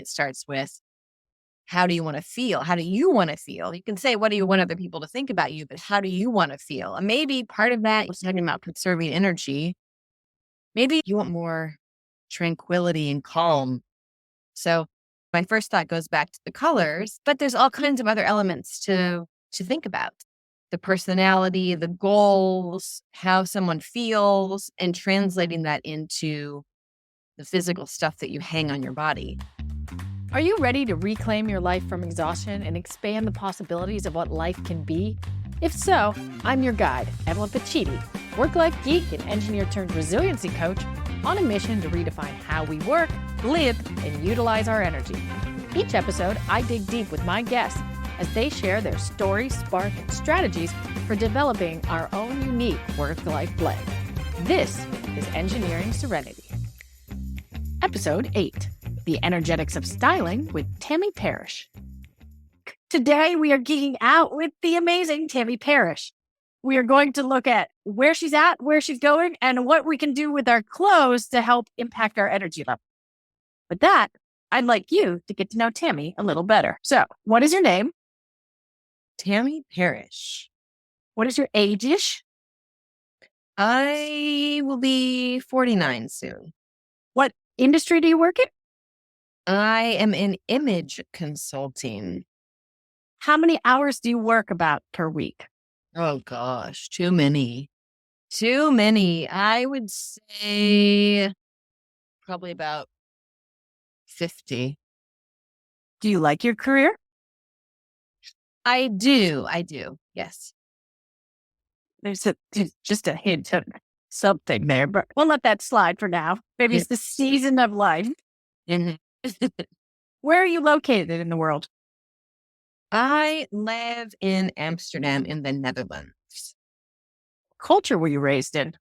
It starts with, how do you want to feel? How do you want to feel? You can say, what do you want other people to think about you? But how do you want to feel? And maybe part of that was talking about conserving energy. Maybe you want more tranquility and calm. So my first thought goes back to the colors, but there's all kinds of other elements to think about. The personality, the goals, how someone feels, and translating that into the physical stuff that you hang on your body. Are you ready to reclaim your life from exhaustion and expand the possibilities of what life can be? If so, I'm your guide, Evelyn.Energy, work-life geek and engineer-turned-resiliency coach on a mission to redefine how we work, live, and utilize our energy. Each episode, I dig deep with my guests as they share their story, spark, and strategies for developing our own unique work-life blend. This is Engineering Serenity. Episode 8. The Energetics of Styling with Tammy Parrish. Today, we are geeking out with the amazing Tammy Parrish. We are going to look at where she's at, where she's going, and what we can do with our clothes to help impact our energy level. With that, I'd like you to get to know Tammy a little better. So, what is your name? Tammy Parrish. What is your age-ish? I will be 49 soon. What industry do you work in? I am in image consulting. How many hours do you work about per week? Oh gosh, too many. Too many. I would say probably about 50. Do you like your career? I do. Yes. There's just a hint of something there, but we'll let that slide for now. Maybe it's the season of life. Mhm. Where are you located in the world? I live in Amsterdam in the Netherlands. Culture were you raised in?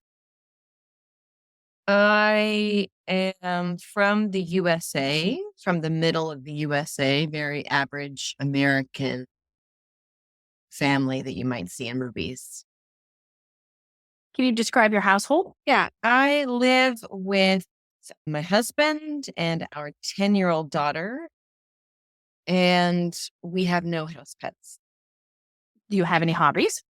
I am from the USA, from the middle of the USA, very average American family that you might see in movies. Can you describe your household? Yeah, I live with my husband and our 10-year-old daughter, and we have no house pets. Do you have any hobbies?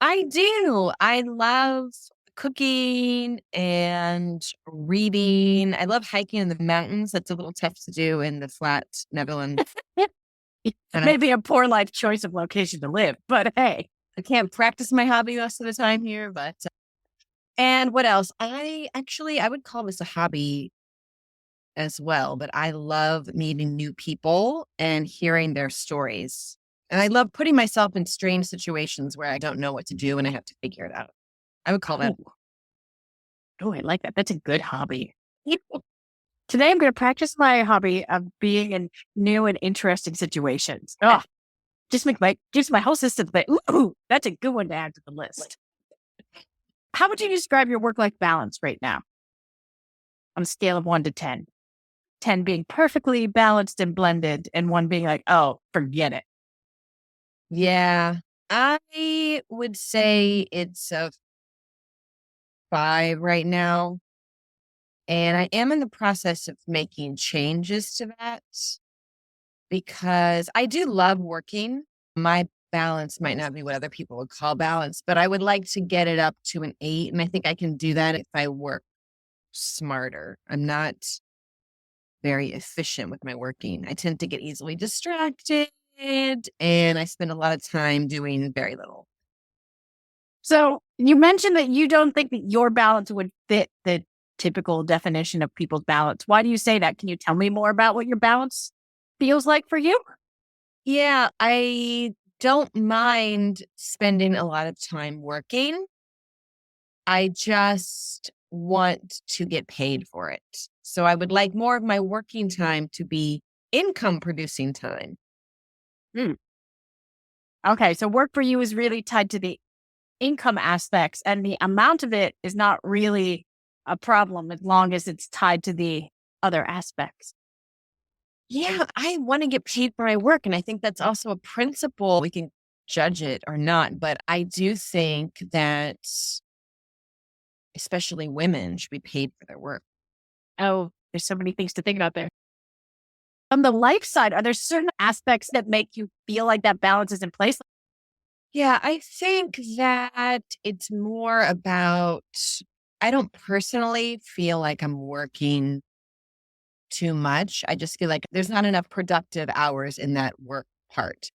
I do. I love cooking and reading. I love hiking in the mountains. That's a little tough to do in the flat Netherlands. Maybe a poor life choice of location to live, but hey. I can't practice my hobby most of the time here, but and what else? I would call this a hobby as well, but I love meeting new people and hearing their stories. And I love putting myself in strange situations where I don't know what to do and I have to figure it out. I would call that. Oh, I like that. That's a good hobby. Today, I'm going to practice my hobby of being in new and interesting situations. Oh, just my whole system think, ooh, that's a good one to add to the list. How would you describe your work-life balance right now? On a scale of 1 to 10. 10 being perfectly balanced and blended, and 1 being like, oh, forget it. Yeah, I would say it's a 5 right now. And I am in the process of making changes to that because I do love working. My balance might not be what other people would call balance, but I would like to get it up to an 8. And I think I can do that if I work smarter. I'm not very efficient with my working. I tend to get easily distracted and I spend a lot of time doing very little. So you mentioned that you don't think that your balance would fit the typical definition of people's balance. Why do you say that? Can you tell me more about what your balance feels like for you? Yeah, I don't mind spending a lot of time working. I just want to get paid for it. So I would like more of my working time to be income producing time. Okay, so work for you is really tied to the income aspects, and the amount of it is not really a problem as long as it's tied to the other aspects. Yeah, I want to get paid for my work. And I think that's also a principle. We can judge it or not, but I do think that especially women should be paid for their work. Oh, there's so many things to think about there. On the life side, are there certain aspects that make you feel like that balance is in place? Yeah, I think that it's more about, I don't personally feel like I'm working too much. I just feel like there's not enough productive hours in that work part.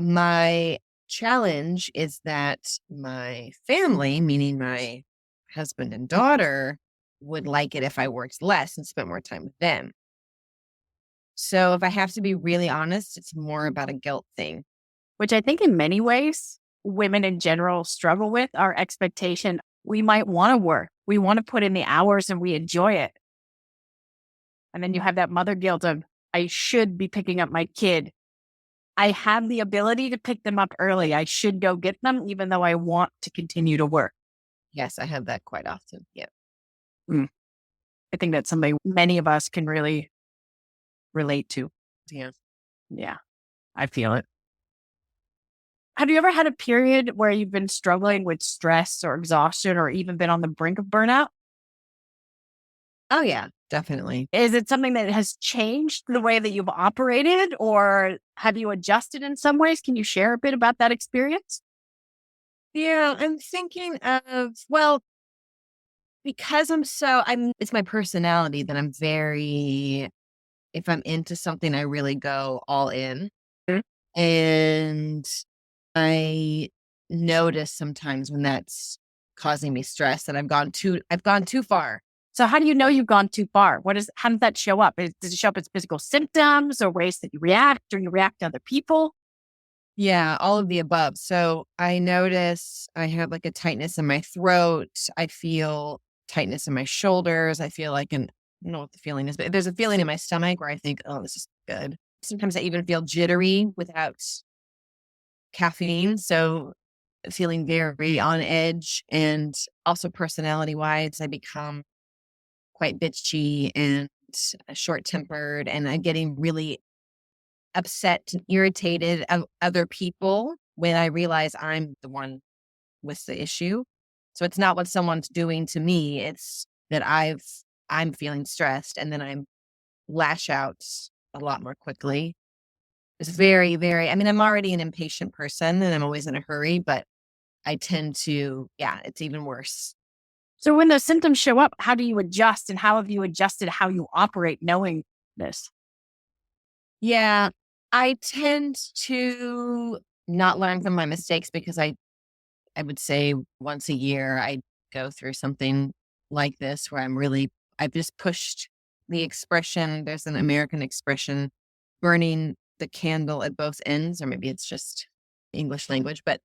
My challenge is that my family, meaning my husband and daughter, would like it if I worked less and spent more time with them. So if I have to be really honest, it's more about a guilt thing. Which I think in many ways, women in general struggle with our expectation. We might want to work. We want to put in the hours and we enjoy it. And then you have that mother guilt of, I should be picking up my kid. I have the ability to pick them up early. I should go get them, even though I want to continue to work. Yes, I have that quite often. Yeah. Mm. I think that's something many of us can really relate to. Yeah. Yeah, I feel it. Have you ever had a period where you've been struggling with stress or exhaustion or even been on the brink of burnout? Oh, yeah, definitely. Is it something that has changed the way that you've operated or have you adjusted in some ways? Can you share a bit about that experience? Yeah, I'm thinking of, well, because it's my personality that I'm very, if I'm into something, I really go all in. Mhm. And I notice sometimes when that's causing me stress that I've gone too far. So how do you know you've gone too far? How does that show up? Does it show up as physical symptoms or ways that you react or you react to other people? Yeah, all of the above. So I notice I have like a tightness in my throat. I feel tightness in my shoulders. I feel like I don't know what the feeling is, but there's a feeling in my stomach where I think, oh, this is good. Sometimes I even feel jittery without caffeine. So feeling very on edge, and also personality wise, I become quite bitchy and short tempered, and I'm getting really upset and irritated of other people when I realize I'm the one with the issue. So it's not what someone's doing to me, it's that I'm feeling stressed, and then I'm lash out a lot more quickly. It's very, I mean, I'm already an impatient person and I'm always in a hurry, but I tend to, yeah, it's even worse. So when those symptoms show up, how do you adjust and how have you adjusted how you operate knowing this? Yeah, I tend to not learn from my mistakes because I would say once a year I go through something like this where I've just pushed the expression. There's an American expression, burning the candle at both ends, or maybe it's just English language, but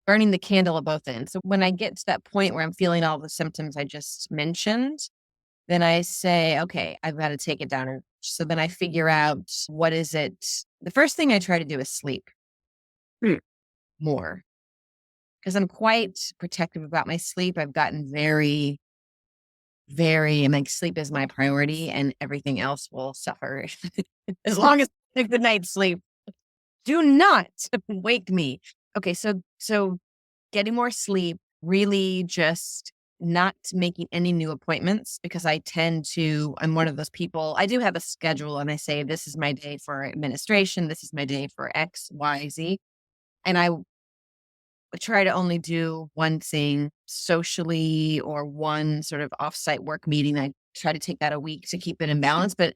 burning the candle at both ends. So when I get to that point where I'm feeling all the symptoms I just mentioned, then I say, okay, I've got to take it down. So then I figure out what is it. The first thing I try to do is sleep Hmm. more because I'm quite protective about my sleep. I've gotten I'm like, sleep is my priority and everything else will suffer as long as I have a good night's sleep. Do not wake me. Okay, so getting more sleep, really just not making any new appointments because I'm one of those people. I do have a schedule and I say, this is my day for administration. This is my day for X, Y, Z. And I try to only do one thing socially or one sort of offsite work meeting. I try to take that a week to keep it in balance, but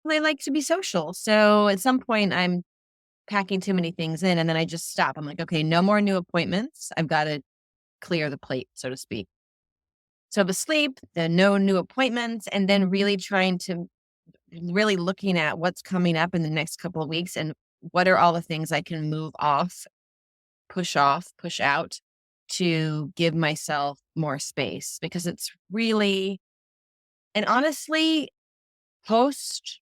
I like to be social. So at some point I'm packing too many things in and then I just stop. I'm like, okay, no more new appointments. I've got to clear the plate, so to speak. So the sleep, the no new appointments, and then really looking at what's coming up in the next couple of weeks and what are all the things I can off, push out to give myself more space because it's really, and honestly, post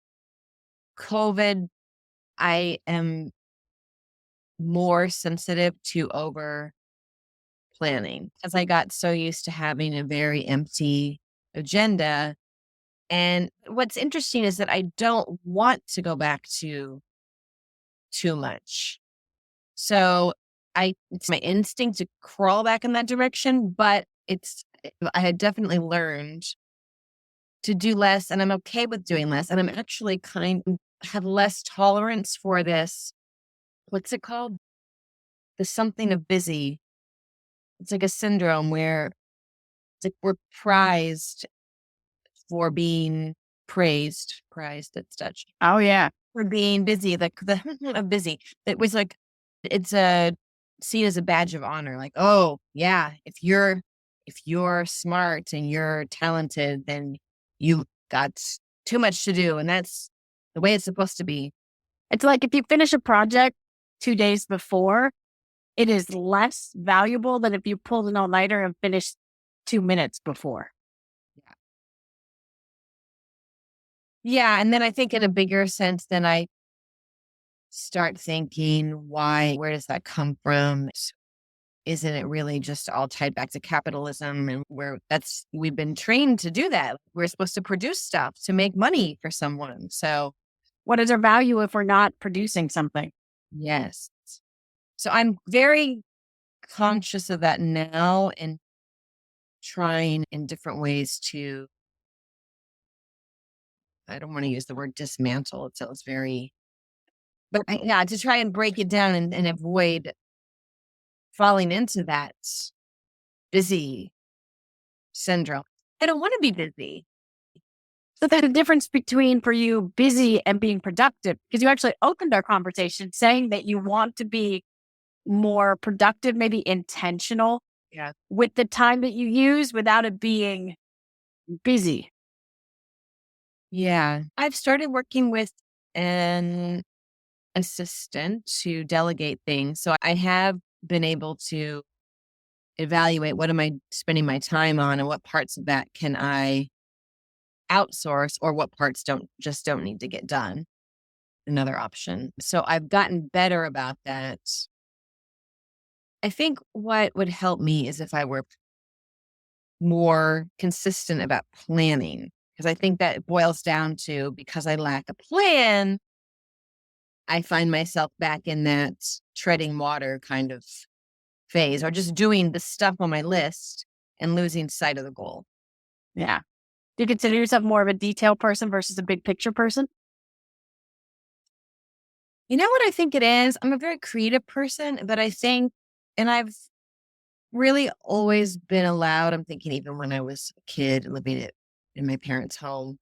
COVID, I am more sensitive to over planning because I got so used to having a very empty agenda. And what's interesting is that I don't want to go back to too much. So it's my instinct to crawl back in that direction, but I had definitely learned to do less and I'm okay with doing less. And I'm actually have less tolerance for this. What's it called? The something of busy. It's like a syndrome where it's like we're prized for being prized, that's Dutch, Oh, yeah. for being busy, the of busy. It was like, it's a seen as a badge of honor. Like, oh yeah, if you're smart and you're talented, then you got too much to do. And that's the way it's supposed to be. It's like if you finish a project 2 days before, it is less valuable than if you pulled an all-nighter and finished 2 minutes before. Yeah. And then I think in a bigger sense, then I start thinking, where does that come from? Isn't it really just all tied back to capitalism, and we've been trained to do that. We're supposed to produce stuff to make money for someone. So What is our value if we're not producing something? yes. So I'm very conscious of that now, and trying in different ways to, I don't want to use the word dismantle. It sounds very, but yeah, to try and break it down and avoid falling into that busy syndrome. I don't want to be busy. So there's a difference between, for you, busy and being productive, because you actually opened our conversation saying that you want to be more productive, maybe intentional Yeah. with the time that you use without it being busy. Yeah. I've started working with an assistant to delegate things. So I have been able to evaluate what am I spending my time on, and what parts of that can I outsource, or what parts don't need to get done. Another option. So I've gotten better about that. I think what would help me is if I were more consistent about planning, because I think that it boils down to, because I lack a plan, I find myself back in that treading water kind of phase, or just doing the stuff on my list and losing sight of the goal. Yeah. Do you consider yourself more of a detail person versus a big picture person? You know what I think it is? I'm a very creative person, but I think, and I've really always been allowed, I'm thinking even when I was a kid living in my parents' home,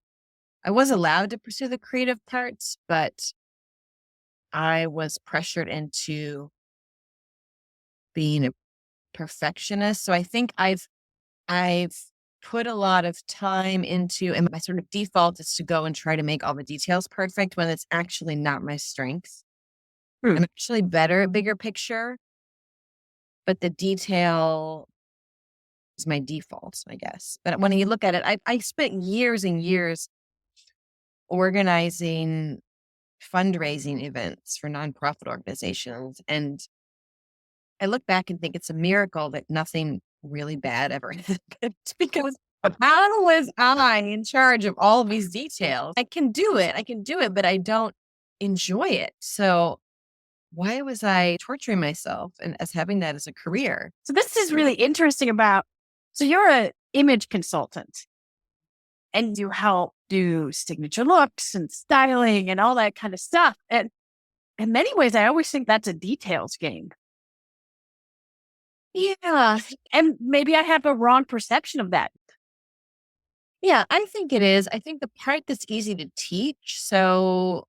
I was allowed to pursue the creative parts, but I was pressured into being a perfectionist. So I think I've put a lot of time into, and my sort of default is to go and try to make all the details perfect when it's actually not my strength. Hmm. I'm actually better at bigger picture, but the detail is my default, I guess. But when you look at it, I spent years and years organizing fundraising events for nonprofit organizations. And I look back and think it's a miracle that nothing really bad ever happened, because how was I in charge of all of these details? I can do it, but I don't enjoy it. So why was I torturing myself and as having that as a career? So this is really interesting so you're an image consultant and you help do signature looks and styling and all that kind of stuff. And in many ways, I always think that's a details game. Yeah. And maybe I have a wrong perception of that. Yeah, I think it is. I think the part that's easy to teach. So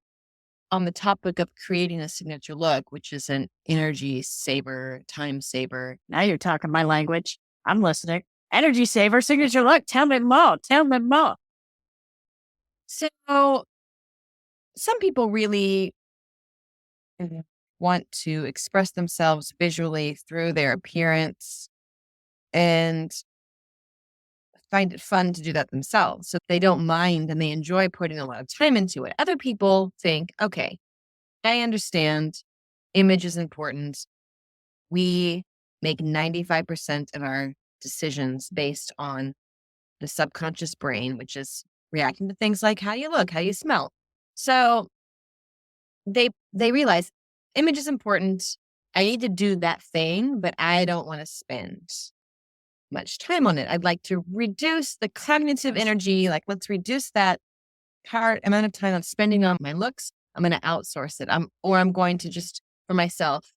on the topic of creating a signature look, which is an energy saver, time saver. Now you're talking my language. I'm listening. Energy saver, signature look. Tell me more. Tell me more. So some people really want to express themselves visually through their appearance and find it fun to do that themselves. So they don't mind and they enjoy putting a lot of time into it. Other people think, okay, I understand image is important. We make 95% of our decisions based on the subconscious brain, which is reacting to things like how you look, how you smell. So they realize image is important. I need to do that thing, but I don't want to spend much time on it. I'd like to reduce the cognitive energy. Like, let's reduce that amount of time I'm spending on my looks. I'm going to outsource it. I'm going to just for myself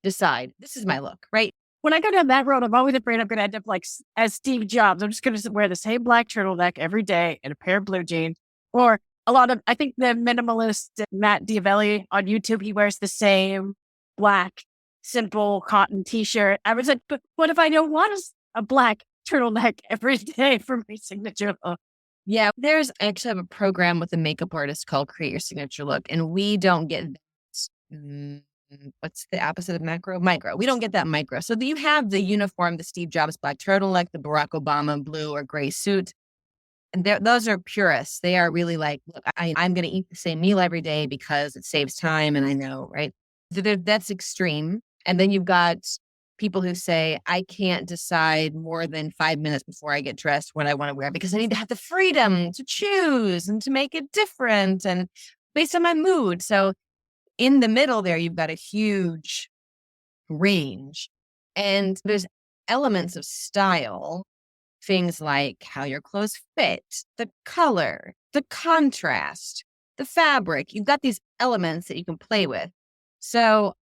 decide this is my look, right? When I go down that road, I'm always afraid I'm going to end up like as Steve Jobs. I'm just going to wear the same black turtleneck every day and a pair of blue jeans. Or a lot of, I think the minimalist Matt Diavelli on YouTube, he wears the same black, simple cotton t-shirt. I was like, but what if I don't want a black turtleneck every day for my signature look? Yeah, there's actually have a program with a makeup artist called Create Your Signature Look, and we don't get what's the opposite of macro? Micro. We don't get that micro. So you have the uniform, the Steve Jobs black turtleneck, the Barack Obama blue or gray suit. And those are purists. They are really like, look, I'm going to eat the same meal every day because it saves time. And I know, right? That's extreme. And then you've got people who say, I can't decide more than 5 minutes before I get dressed what I want to wear because I need to have the freedom to choose and to make it different and based on my mood. So in the middle there, you've got a huge range. And there's elements of style, things like how your clothes fit, the color, the contrast, the fabric. You've got these elements that you can play with. So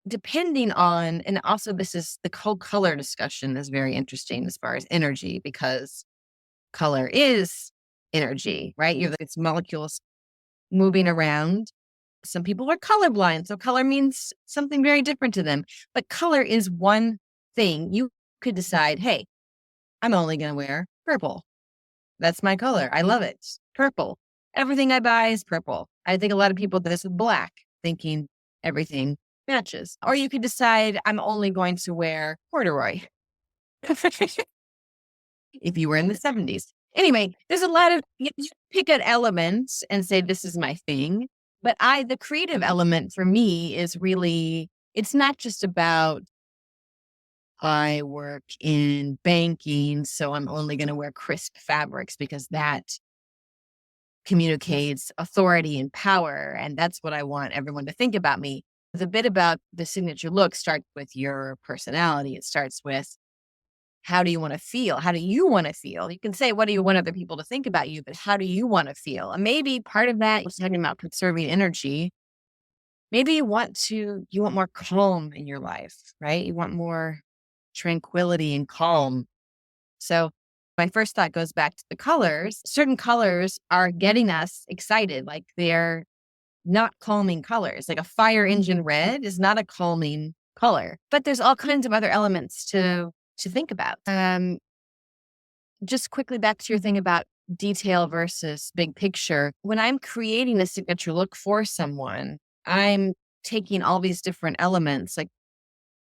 depending on, and also this is the whole color discussion is very interesting as far as energy, because color is energy, right? It's molecules moving around. Some people are colorblind, so color means something very different to them. But color is one thing. You could decide, hey, I'm only going to wear purple. That's my color. I love it. Purple. Everything I buy is purple. I think a lot of people do this with black, thinking everything matches. Or you could decide, I'm only going to wear corduroy. If you were in the 70s. Anyway, there's a lot of, you pick an element and say, this is my thing. But the creative element for me is really, it's not just about, I work in banking, so I'm only going to wear crisp fabrics because that communicates authority and power. And that's what I want everyone to think about me. The bit about the signature look starts with your personality. It starts with, how do you want to feel? How do you want to feel? You can say, what do you want other people to think about you? But how do you want to feel? And maybe part of that was talking about conserving energy. Maybe you want more calm in your life, right? You want more tranquility and calm. So my first thought goes back to the colors. Certain colors are getting us excited. Like they're not calming colors. Like a fire engine red is not a calming color, but there's all kinds of other elements to think about. Just quickly back to your thing about detail versus big picture. When I'm creating a signature look for someone, I'm taking all these different elements, like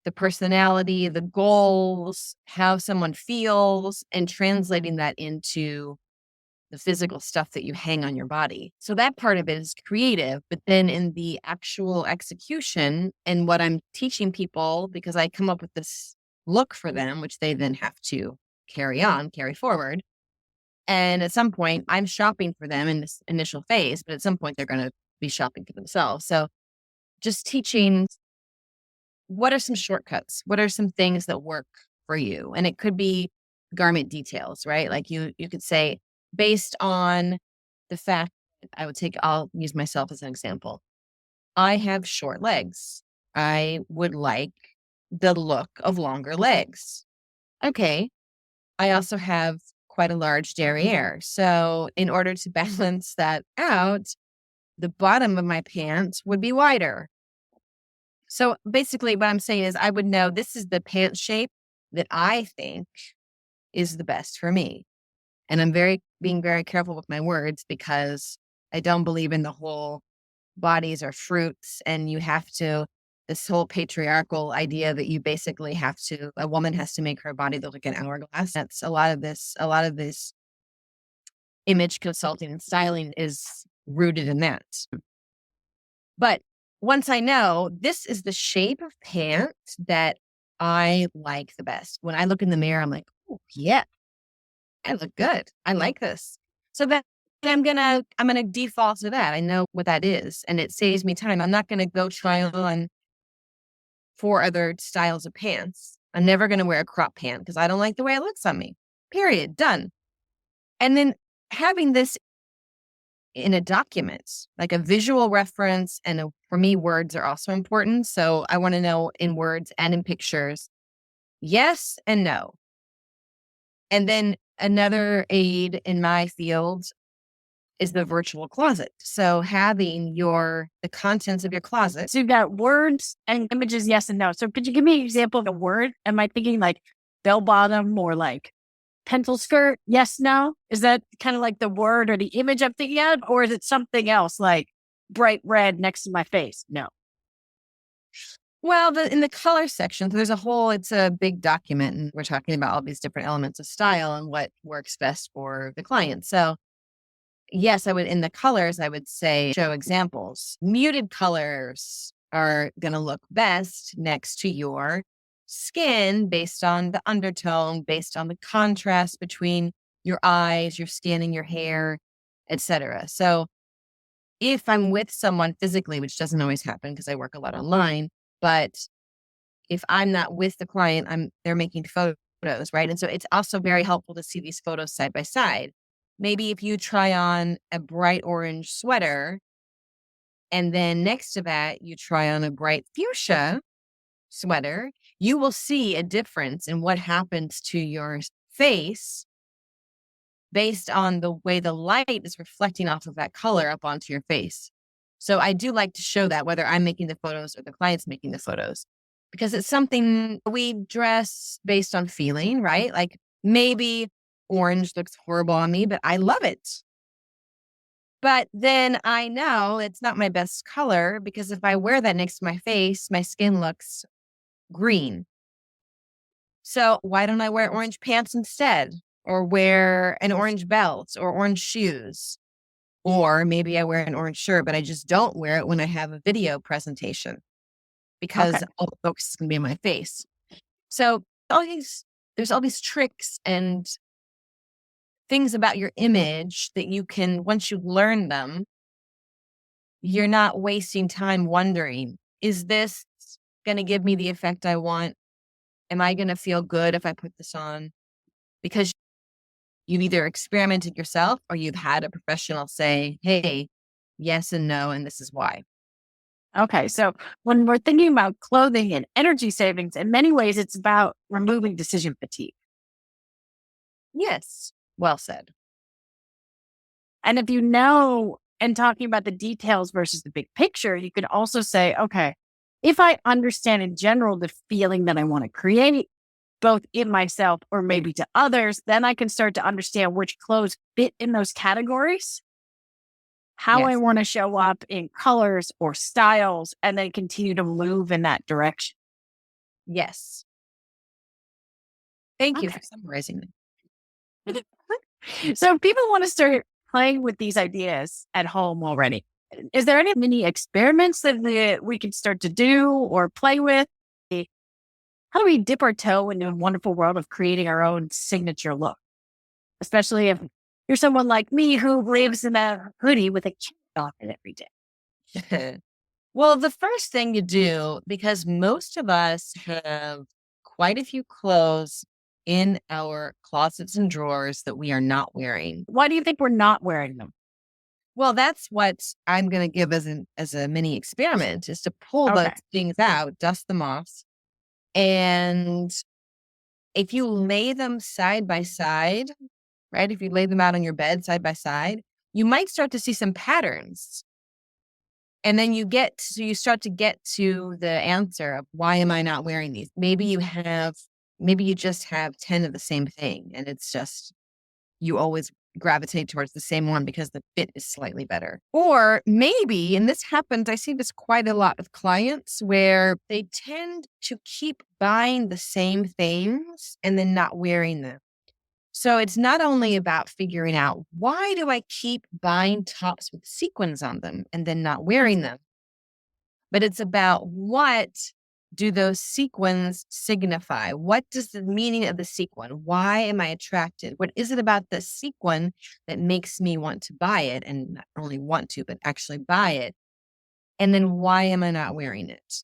the personality, the goals, how someone feels, and translating that into the physical stuff that you hang on your body. So that part of it is creative, but then in the actual execution and what I'm teaching people, because I come up with this look for them, which they then have to carry forward. And at some point, I'm shopping for them in this initial phase, but at some point, they're going to be shopping for themselves. So just teaching, what are some shortcuts? What are some things that work for you? And it could be garment details, right? Like you could say, based on the fact, I'll use myself as an example. I have short legs. I would like the look of longer legs. Okay. I also have quite a large derriere. So in order to balance that out, the bottom of my pants would be wider. So basically what I'm saying is I would know this is the pant shape that I think is the best for me. And I'm being very careful with my words because I don't believe in the whole bodies are fruits and this whole patriarchal idea that you basically a woman has to make her body look like an hourglass. That's a lot of this image consulting and styling is rooted in that. But once I know this is the shape of pant that I like the best, when I look in the mirror, I'm like, oh yeah, I look good. I like this. So that I'm gonna default to that. I know what that is, and it saves me time. I'm not gonna go try on 4 other styles of pants. I'm never gonna wear a crop pant because I don't like the way it looks on me. Period. Done. And then having this in a document, like a visual reference. And for me, words are also important. So I want to know in words and in pictures, yes and no. And then another aid in my field is the virtual closet. So having the contents of your closet. So you've got words and images, yes and no. So could you give me an example of a word? Am I thinking like bell bottom or like pencil skirt? Yes, no? Is that kind of like the word or the image I'm thinking of? Or is it something else like bright red next to my face? No. Well, in the color section, it's a big document, and we're talking about all these different elements of style and what works best for the client. So yes, in the colors, I would say show examples. Muted colors are going to look best next to your skin based on the undertone, based on the contrast between your eyes, your skin, and your hair, etc. So if I'm with someone physically, which doesn't always happen because I work a lot online, but if I'm not with the client, they're making photos, right? And so it's also very helpful to see these photos side by side. Maybe if you try on a bright orange sweater and then next to that you try on a bright fuchsia sweater, you will see a difference in what happens to your face based on the way the light is reflecting off of that color up onto your face. So I do like to show that whether I'm making the photos or the client's making the photos, because it's something we dress based on feeling, right? Like maybe orange looks horrible on me, but I love it. But then I know it's not my best color because if I wear that next to my face, my skin looks green. So why don't I wear orange pants instead? Or wear an orange belt or orange shoes? Or maybe I wear an orange shirt, but I just don't wear it when I have a video presentation because Okay. all the focus is going to be on my face. So there's all these tricks and things about your image that you can, once you learn them, you're not wasting time wondering, is this going to give me the effect I want? Am I going to feel good if I put this on? Because you've either experimented yourself or you've had a professional say, hey, yes and no, and this is why. Okay. So when we're thinking about clothing and energy savings, in many ways, it's about removing decision fatigue. Yes. Well said. And if you know, and talking about the details versus the big picture, you could also say, okay, if I understand in general the feeling that I want to create, both in myself or maybe to others, then I can start to understand which clothes fit in those categories, how I Yes. want to show up in colors or styles, and then continue to move in that direction. Yes. Thank you Okay. for summarizing. So if people want to start playing with these ideas at home already, is there any mini experiments that we can start to do or play with? How do we dip our toe into a wonderful world of creating our own signature look? Especially if you're someone like me who lives in a hoodie with a cat on it every day. Well, the first thing you do, because most of us have quite a few clothes in our closets and drawers that we are not wearing. Why do you think we're not wearing them? Well, that's what I'm going to give as a mini experiment, is to pull those Okay. things out, dust them off. And if you lay them side by side, right? If you lay them out on your bed side by side, you might start to see some patterns. And then you start to get to the answer of, why am I not wearing these? Maybe you just have 10 of the same thing. And it's just, you always gravitate towards the same one because the fit is slightly better. Or maybe, and this happens, I see this quite a lot with clients, where they tend to keep buying the same things and then not wearing them. So it's not only about figuring out, why do I keep buying tops with sequins on them and then not wearing them? But it's about, what do those sequins signify? What does the meaning of the sequin? Why am I attracted? What is it about the sequin that makes me want to buy it, and not only want to, but actually buy it? And then why am I not wearing it?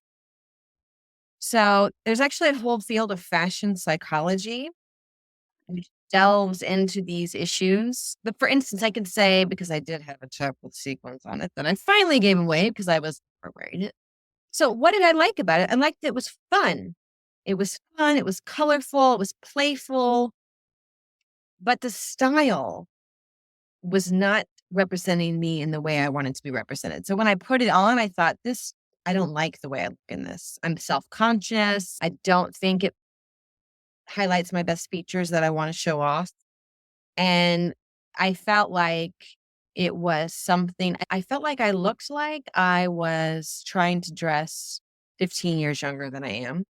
So there's actually a whole field of fashion psychology delves into these issues. But for instance, I can say, because I did have a top with sequins on it that I finally gave away because I was wearing it. So what did I like about it? I liked it was fun. It was fun. It was colorful. It was playful. But the style was not representing me in the way I wanted to be represented. So when I put it on, I thought, I don't like the way I look in this. I'm self-conscious. I don't think it highlights my best features that I want to show off. And I felt like it was something, I felt like I looked like I was trying to dress 15 years younger than I am,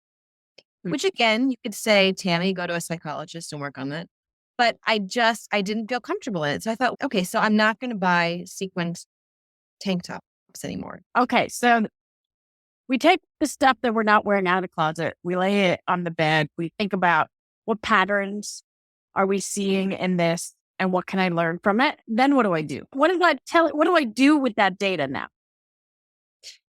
which again, you could say, Tammy, go to a psychologist and work on that. But I didn't feel comfortable in it. So I thought, okay, so I'm not going to buy sequined tank tops anymore. Okay, so we take the stuff that we're not wearing out of the closet, we lay it on the bed, we think about what patterns are we seeing in this and what can I learn from it? Then what do I do? What do I do with that data now?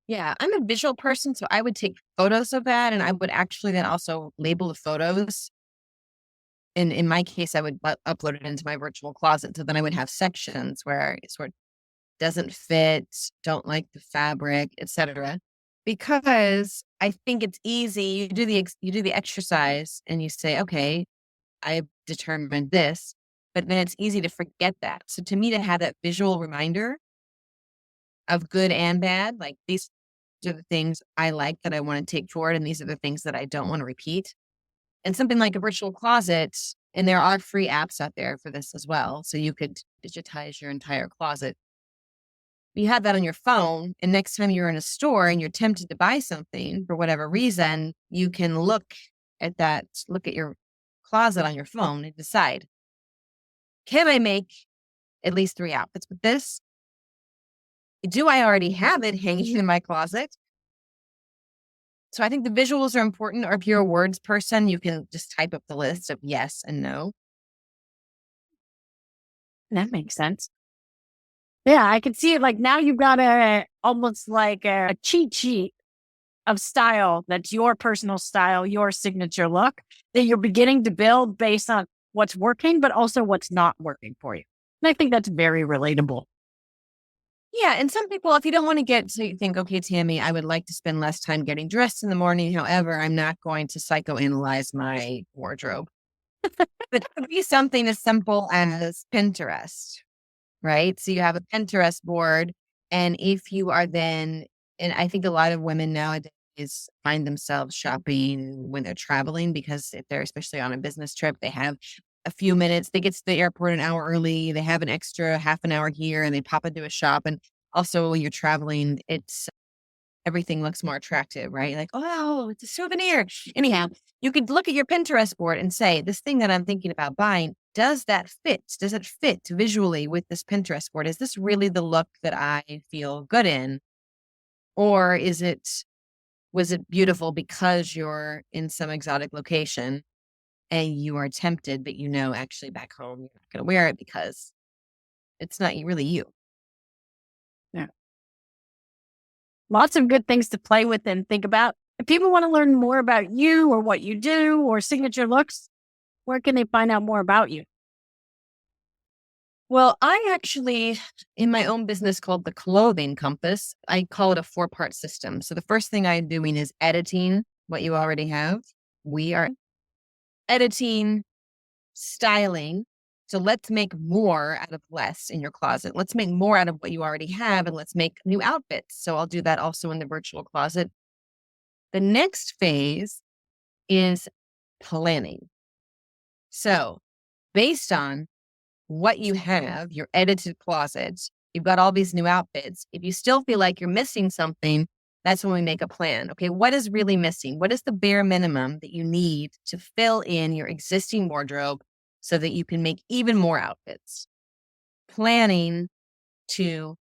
Yeah, I'm a visual person, so I would take photos of that and I would actually then also label the photos. And in my case, I would upload it into my virtual closet. So then I would have sections where it sort of doesn't fit, don't like the fabric, etc. Because I think it's easy. You do the exercise and you say, okay, I've determined this, but then it's easy to forget that. So to me, to have that visual reminder of good and bad, like these are the things I like that I want to take forward, and these are the things that I don't want to repeat. And something like a virtual closet, and there are free apps out there for this as well. So you could digitize your entire closet. You have that on your phone, and next time you're in a store and you're tempted to buy something for whatever reason, you can look at your closet on your phone and decide, can I make at least 3 outfits with this? Do I already have it hanging in my closet? So I think the visuals are important. Or if you're a words person, you can just type up the list of yes and no. That makes sense. Yeah, I can see it. Like now you've got almost like a cheat sheet of style that's your personal style, your signature look that you're beginning to build based on what's working, but also what's not working for you. And I think that's very relatable. Yeah. And some people, if you don't want to you think, okay, Tammy, I would like to spend less time getting dressed in the morning. However, I'm not going to psychoanalyze my wardrobe. But it could be something as simple as Pinterest, right? So you have a Pinterest board. And if you are then, and I think a lot of women nowadays find themselves shopping when they're traveling, because if they're especially on a business trip, they have a few minutes, they get to the airport an hour early, they have an extra half an hour here and they pop into a shop. And also when you're traveling, everything looks more attractive, right? Like, oh, it's a souvenir. Anyhow, you could look at your Pinterest board and say, this thing that I'm thinking about buying, does that fit? Does it fit visually with this Pinterest board? Is this really the look that I feel good in? Or was it beautiful because you're in some exotic location and you are tempted, but actually back home, you're not going to wear it because it's not really you. Yeah. Lots of good things to play with and think about. If people want to learn more about you or what you do or signature looks, where can they find out more about you? Well, I actually, in my own business called The Clothing Compass, I call it a 4-part system. So the first thing I'm doing is editing what you already have. We are editing, styling. So let's make more out of less in your closet. Let's make more out of what you already have, and let's make new outfits. So I'll do that also in the virtual closet. The next phase is planning. So based on what you have, your edited closet, you've got all these new outfits. If you still feel like you're missing something, that's when we make a plan. Okay, what is really missing? What is the bare minimum that you need to fill in your existing wardrobe so that you can make even more outfits? Planning to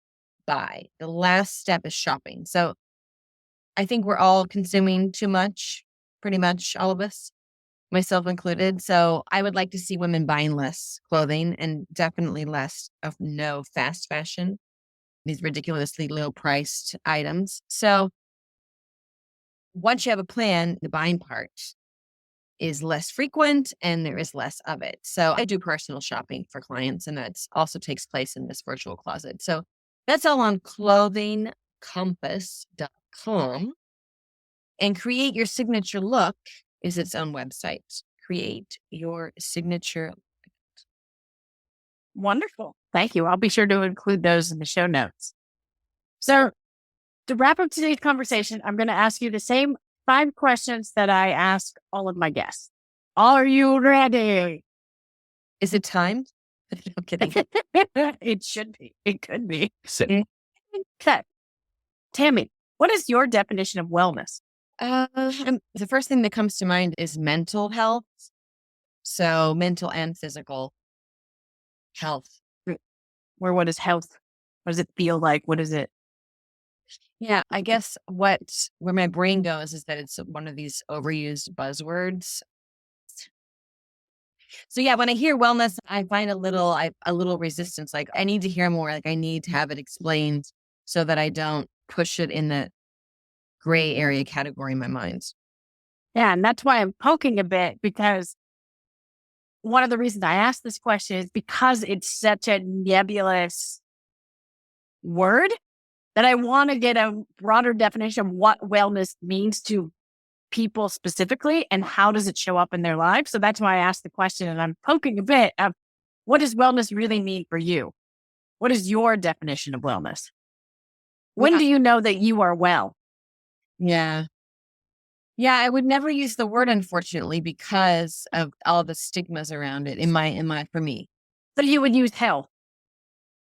buy. The last step is shopping. So I think we're all consuming too much, pretty much all of us, myself included. So I would like to see women buying less clothing and definitely less of no fast fashion, these ridiculously low priced items. So once you have a plan, the buying part, is less frequent and there is less of it. So I do personal shopping for clients, and that also takes place in this virtual closet. So that's all on clothingcompass.com. And Create Your Signature Look is its own website. Create Your Signature. Wonderful. Thank you. I'll be sure to include those in the show notes. So to wrap up today's conversation, I'm going to ask you the same 5 questions that I ask all of my guests. Are you ready? Is it timed? I'm kidding. It should be. It could be. Okay. Tammy, what is your definition of wellness? The first thing that comes to mind is mental health. So mental and physical health. What is health? What does it feel like? What is it? Yeah, I guess where my brain goes is that it's one of these overused buzzwords. So yeah, when I hear wellness, I find a little resistance. Like I need to hear more. Like I need to have it explained so that I don't push it in the gray area category in my mind. Yeah, and that's why I'm poking a bit, because one of the reasons I asked this question is because it's such a nebulous word that I want to get a broader definition of what wellness means to people specifically and how does it show up in their lives. So that's why I asked the question, and I'm poking a bit of what does wellness really mean for you? What is your definition of wellness? When do you know that you are well? Yeah. Yeah, I would never use the word, unfortunately, because of all the stigmas around it for me. So you would use health.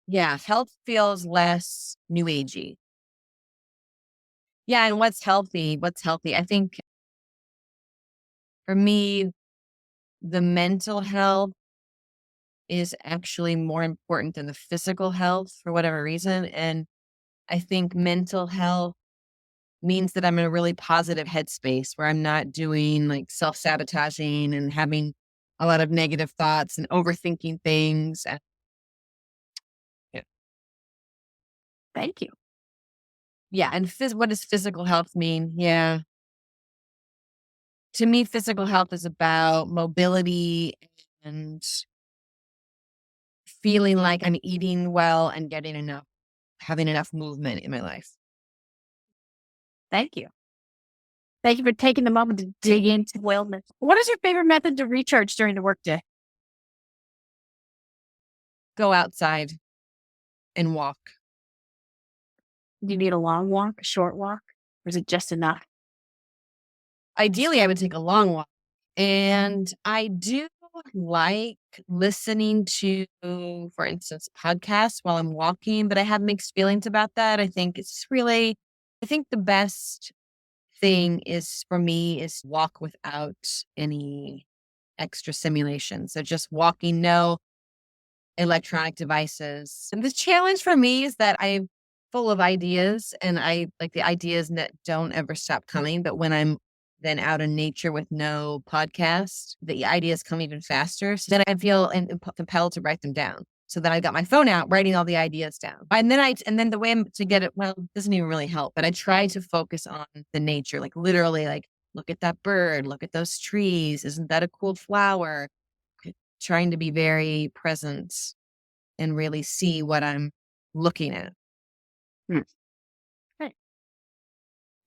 Yeah, health feels less new agey. Yeah, and what's healthy? I think for me, the mental health is actually more important than the physical health for whatever reason. And I think mental health means that I'm in a really positive headspace where I'm not doing like self-sabotaging and having a lot of negative thoughts and overthinking things. Yeah. Thank you. Yeah. And what does physical health mean? Yeah. To me, physical health is about mobility and feeling like I'm eating well and having enough movement in my life. Thank you. Thank you for taking the moment to dig into wellness. What is your favorite method to recharge during the workday? Go outside and walk. Do you need a long walk, a short walk, or is it just enough? Ideally, I would take a long walk. And I do like listening to, for instance, podcasts while I'm walking, but I have mixed feelings about that. I think the best thing is for me is walk without any extra stimulation. So just walking, no electronic devices. And the challenge for me is that I'm full of ideas and I like the ideas that don't ever stop coming. But when I'm then out in nature with no podcast, the ideas come even faster. So then I feel compelled to write them down. So then I got my phone out, writing all the ideas down. And then the way to get it, well, it doesn't even really help, but I try to focus on the nature, like literally like, look at that bird, look at those trees. Isn't that a cool flower? Trying to be very present and really see what I'm looking at. Okay. If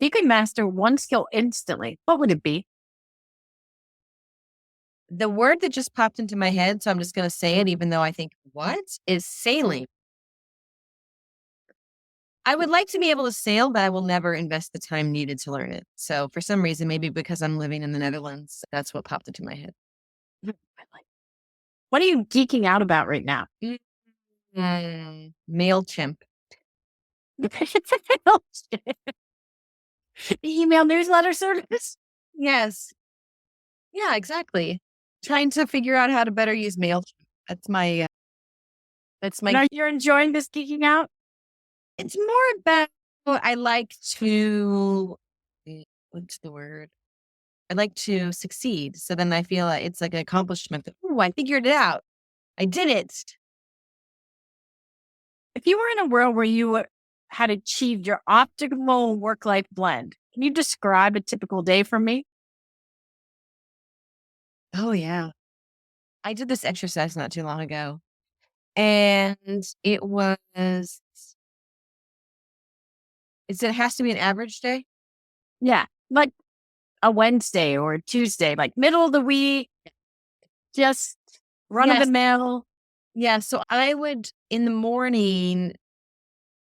you could master one skill instantly, what would it be? The word that just popped into my head, so I'm just going to say it, even though I think, what is sailing? I would like to be able to sail, but I will never invest the time needed to learn it. So for some reason, maybe because I'm living in the Netherlands, that's what popped into my head. What are you geeking out about right now? MailChimp. Email newsletter service? Yes. Yeah, exactly. Trying to figure out how to better use MailChimp. Now you're enjoying this geeking out? It's more about, I like to, what's the word? I like to succeed. So then I feel like it's like an accomplishment that, oh, I figured it out. I did it. If you were in a world where you had achieved your optimal work-life blend, can you describe a typical day for me? Oh, yeah. I did this exercise not too long ago, and it has to be an average day? Yeah, like a Wednesday or a Tuesday, like middle of the week, just run of the Yes. mill. Yeah, so I would in the morning,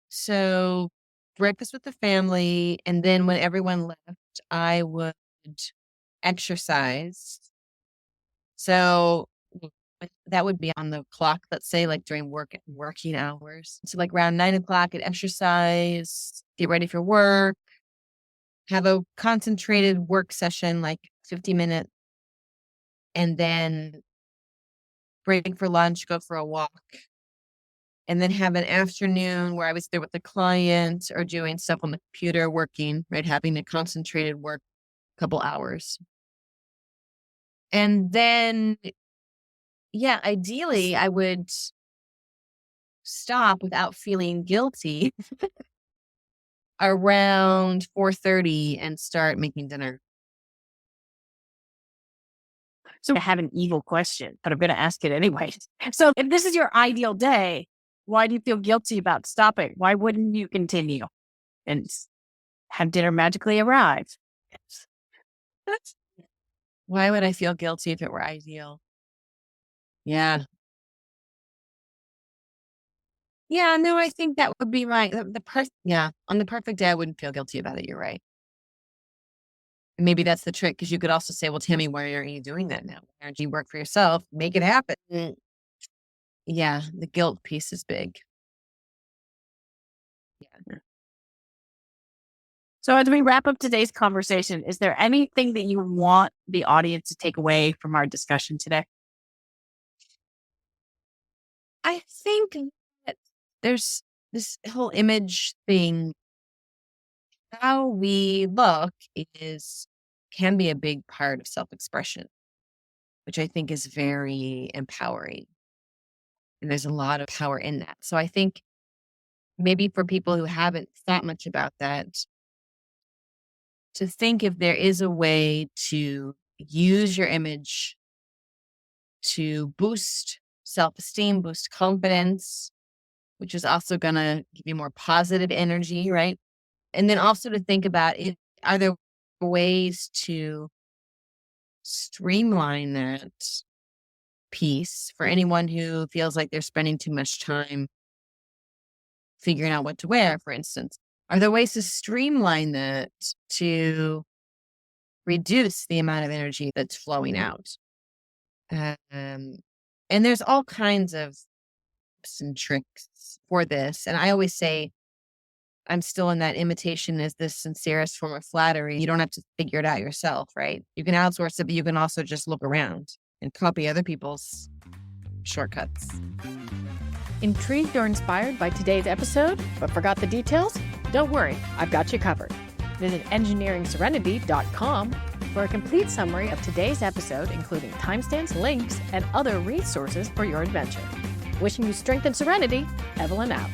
so breakfast with the family, and then when everyone left, I would exercise. So that would be on the clock, let's say, like during working hours. So like around 9 o'clock, I'd exercise, get ready for work, have a concentrated work session, like 50 minutes, and then break for lunch, go for a walk, and then have an afternoon where I was there with the client or doing stuff on the computer, working, right? Having a concentrated work couple hours. And then, yeah, ideally I would stop without feeling guilty around 4:30 and start making dinner. So I have an evil question, but I'm going to ask it anyway. So if this is your ideal day, why do you feel guilty about stopping? Why wouldn't you continue and have dinner magically arrive? Why would I feel guilty if it were ideal? Yeah. Yeah, no, I think that would be right. Yeah, on the perfect day, I wouldn't feel guilty about it. You're right. And maybe that's the trick, because you could also say, well, Tammy, why aren't you doing that now? Why don't you work for yourself? Make it happen. Yeah, the guilt piece is big. Yeah. So as we wrap up today's conversation, is there anything that you want the audience to take away from our discussion today? I think that there's this whole image thing. How we look can be a big part of self-expression, which I think is very empowering. And there's a lot of power in that. So I think maybe for people who haven't thought much about that, to think if there is a way to use your image to boost self-esteem, boost confidence, which is also going to give you more positive energy, right? And then also to think about it, are there ways to streamline that piece for anyone who feels like they're spending too much time figuring out what to wear, for instance? Are there ways to streamline that to reduce the amount of energy that's flowing out? Um, and there's all kinds of tips and tricks for this. And I always say, I'm still in that imitation is the sincerest form of flattery. You don't have to figure it out yourself, right? You can outsource it, but you can also just look around and copy other people's shortcuts. Intrigued or inspired by today's episode, but forgot the details? Don't worry, I've got you covered. Visit engineeringserenity.com for a complete summary of today's episode, including timestamps, links, and other resources for your adventure. Wishing you strength and serenity, Evelyn out.